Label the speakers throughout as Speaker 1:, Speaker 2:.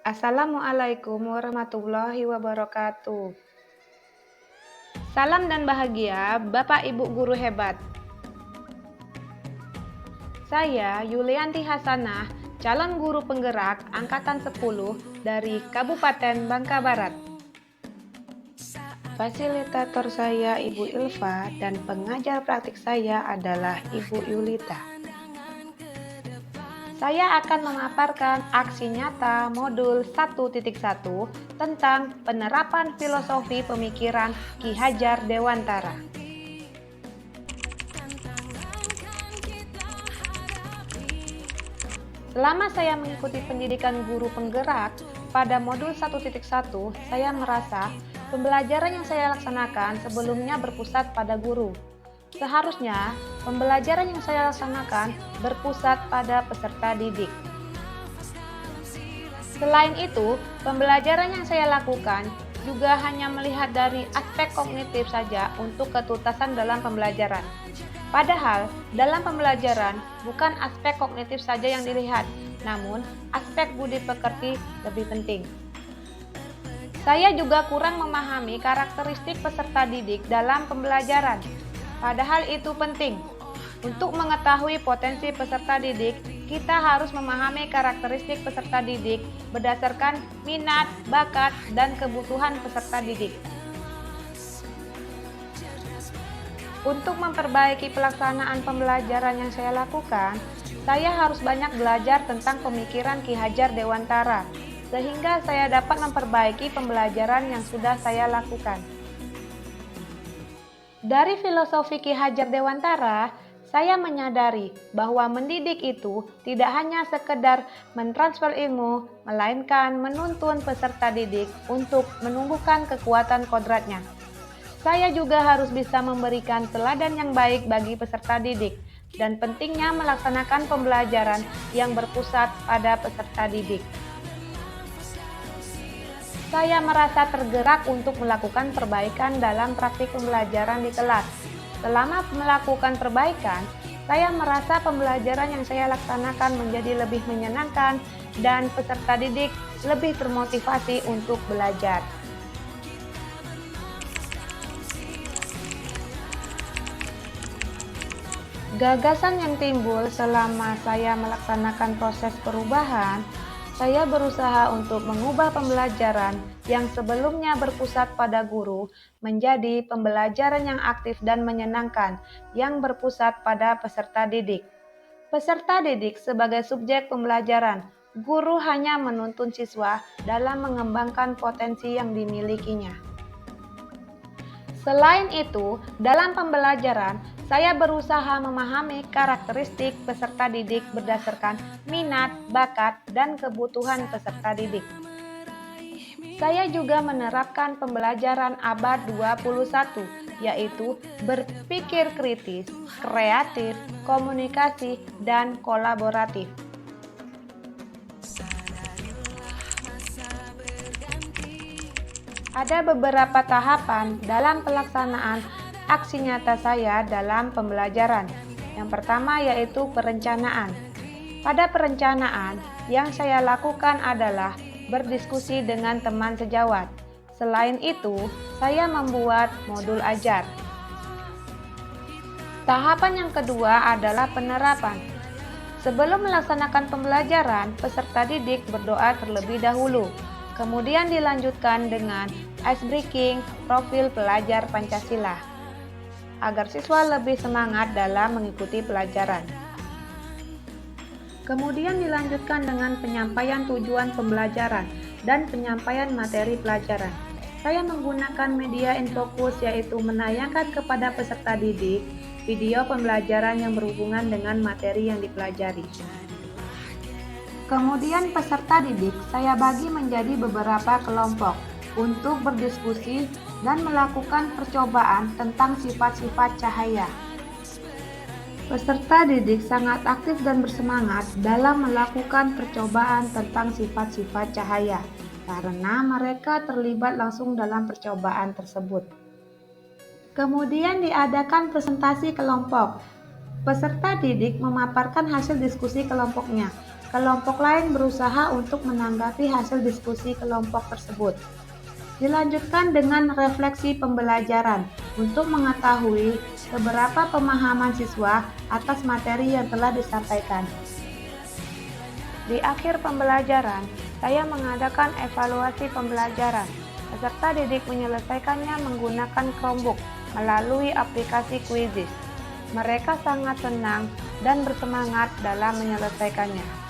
Speaker 1: Assalamualaikum warahmatullahi wabarakatuh. Salam dan bahagia, Bapak Ibu guru hebat. Saya Yulianti Hasanah, calon guru penggerak angkatan 10 dari Kabupaten Bangka Barat. Fasilitator saya Ibu Ilva dan pengajar praktik saya adalah Ibu Yulita. Saya akan memaparkan aksi nyata modul 1.1 tentang penerapan filosofi pemikiran Ki Hajar Dewantara. Selama saya mengikuti pendidikan guru penggerak pada modul 1.1, saya merasa pembelajaran yang saya laksanakan sebelumnya berpusat pada guru. Seharusnya, pembelajaran yang saya laksanakan berpusat pada peserta didik. Selain itu, pembelajaran yang saya lakukan juga hanya melihat dari aspek kognitif saja untuk ketuntasan dalam pembelajaran. Padahal, dalam pembelajaran bukan aspek kognitif saja yang dilihat, namun aspek budi pekerti lebih penting. Saya juga kurang memahami karakteristik peserta didik dalam pembelajaran. Padahal itu penting. Untuk mengetahui potensi peserta didik, kita harus memahami karakteristik peserta didik berdasarkan minat, bakat, dan kebutuhan peserta didik. Untuk memperbaiki pelaksanaan pembelajaran yang saya lakukan, saya harus banyak belajar tentang pemikiran Ki Hajar Dewantara, sehingga saya dapat memperbaiki pembelajaran yang sudah saya lakukan. Dari filosofi Ki Hajar Dewantara, saya menyadari bahwa mendidik itu tidak hanya sekedar mentransfer ilmu, melainkan menuntun peserta didik untuk menumbuhkan kekuatan kodratnya. Saya juga harus bisa memberikan teladan yang baik bagi peserta didik, dan pentingnya melaksanakan pembelajaran yang berpusat pada peserta didik. Saya merasa tergerak untuk melakukan perbaikan dalam praktik pembelajaran di kelas. Selama melakukan perbaikan, saya merasa pembelajaran yang saya laksanakan menjadi lebih menyenangkan dan peserta didik lebih termotivasi untuk belajar. Gagasan yang timbul selama saya melaksanakan proses perubahan, saya berusaha untuk mengubah pembelajaran yang sebelumnya berpusat pada guru menjadi pembelajaran yang aktif dan menyenangkan yang berpusat pada peserta didik. Peserta didik sebagai subjek pembelajaran, guru hanya menuntun siswa dalam mengembangkan potensi yang dimilikinya. Selain itu, dalam pembelajaran, saya berusaha memahami karakteristik peserta didik berdasarkan minat, bakat, dan kebutuhan peserta didik. Saya juga menerapkan pembelajaran abad 21, yaitu berpikir kritis, kreatif, komunikasi, dan kolaboratif. Ada beberapa tahapan dalam pelaksanaan aksi nyata saya dalam pembelajaran. Yang pertama yaitu perencanaan. Pada perencanaan, yang saya lakukan adalah berdiskusi dengan teman sejawat. Selain itu, saya membuat modul ajar. Tahapan yang kedua adalah penerapan. Sebelum melaksanakan pembelajaran, peserta didik berdoa terlebih dahulu. Kemudian dilanjutkan dengan ice breaking profil pelajar Pancasila, agar siswa lebih semangat dalam mengikuti pelajaran. Kemudian dilanjutkan dengan penyampaian tujuan pembelajaran dan penyampaian materi pelajaran. Saya menggunakan media infocus, yaitu menayangkan kepada peserta didik video pembelajaran yang berhubungan dengan materi yang dipelajari. Kemudian peserta didik saya bagi menjadi beberapa kelompok untuk berdiskusi dan melakukan percobaan tentang sifat-sifat cahaya. Peserta didik sangat aktif dan bersemangat dalam melakukan percobaan tentang sifat-sifat cahaya karena mereka terlibat langsung dalam percobaan tersebut. Kemudian diadakan presentasi kelompok. Peserta didik memaparkan hasil diskusi kelompoknya. kelompok lain berusaha untuk menanggapi hasil diskusi kelompok tersebut. Dilanjutkan dengan refleksi pembelajaran untuk mengetahui seberapa pemahaman siswa atas materi yang telah disampaikan. Di akhir pembelajaran, saya mengadakan evaluasi pembelajaran. Peserta didik menyelesaikannya menggunakan Chromebook melalui aplikasi Quizzes. Mereka sangat senang dan bersemangat dalam menyelesaikannya.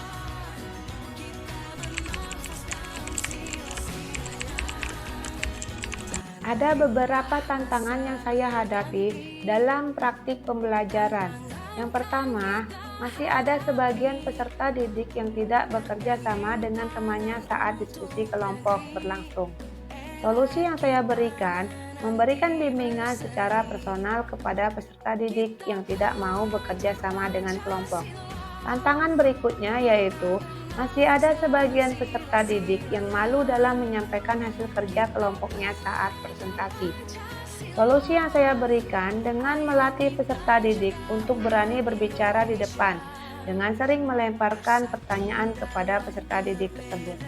Speaker 1: Ada beberapa tantangan yang saya hadapi dalam praktik pembelajaran. Yang pertama, masih ada sebagian peserta didik yang tidak bekerja sama dengan temannya saat diskusi kelompok berlangsung. Solusi yang saya berikan, memberikan bimbingan secara personal kepada peserta didik yang tidak mau bekerja sama dengan kelompok. Tantangan berikutnya yaitu, masih ada sebagian peserta didik yang malu dalam menyampaikan hasil kerja kelompoknya saat presentasi. Solusi yang saya berikan dengan melatih peserta didik untuk berani berbicara di depan, dengan sering melemparkan pertanyaan kepada peserta didik tersebut.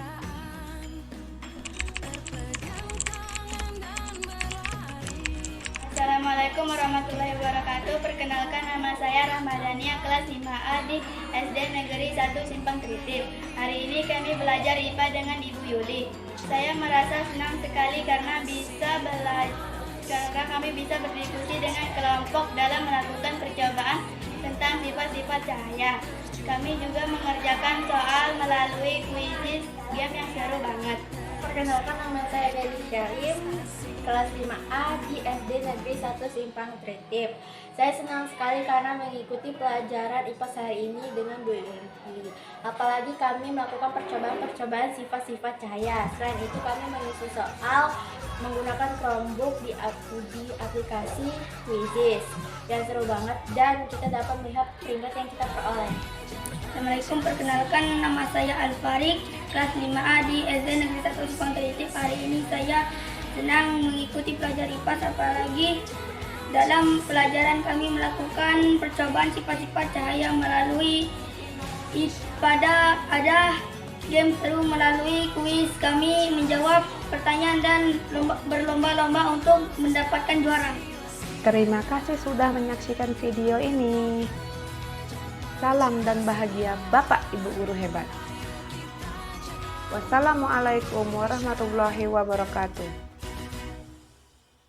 Speaker 2: Assalamualaikum warahmatullahi wabarakatuh. Perkenalkan, nama saya Rahmadania, kelas 5A di SD Negeri 1 Simpang Tritip. Hari ini kami belajar IPA dengan Ibu Yuli. Saya merasa senang sekali karena kami bisa berdiskusi dengan kelompok dalam melakukan percobaan tentang sifat-sifat cahaya. Kami juga mengerjakan soal melalui kuisis, game yang seru banget.
Speaker 3: Perkenalkan, nama saya Dewi Karim, kelas 5A di SD Negeri 1 Simpang Tritip. Saya senang sekali karena mengikuti pelajaran IPA hari ini dengan Bu Yuli. Apalagi kami melakukan percobaan sifat-sifat cahaya. Selain itu kami mengisi soal menggunakan Chromebook di aplikasi Quizzes yang seru banget, dan kita dapat melihat peringkat yang kita peroleh.
Speaker 2: Assalamualaikum, perkenalkan, nama saya Alfarik, kelas 5A di SD Negeri 1 Simpang Tritip. Hari ini saya senang mengikuti pelajaran IPA, apalagi dalam pelajaran kami melakukan percobaan sifat-sifat cahaya melalui ada game seru melalui kuis. Kami menjawab pertanyaan dan berlomba-lomba untuk mendapatkan juara.
Speaker 1: Terima kasih sudah menyaksikan video ini. Salam dan bahagia Bapak Ibu Guru hebat. Wassalamualaikum warahmatullahi wabarakatuh.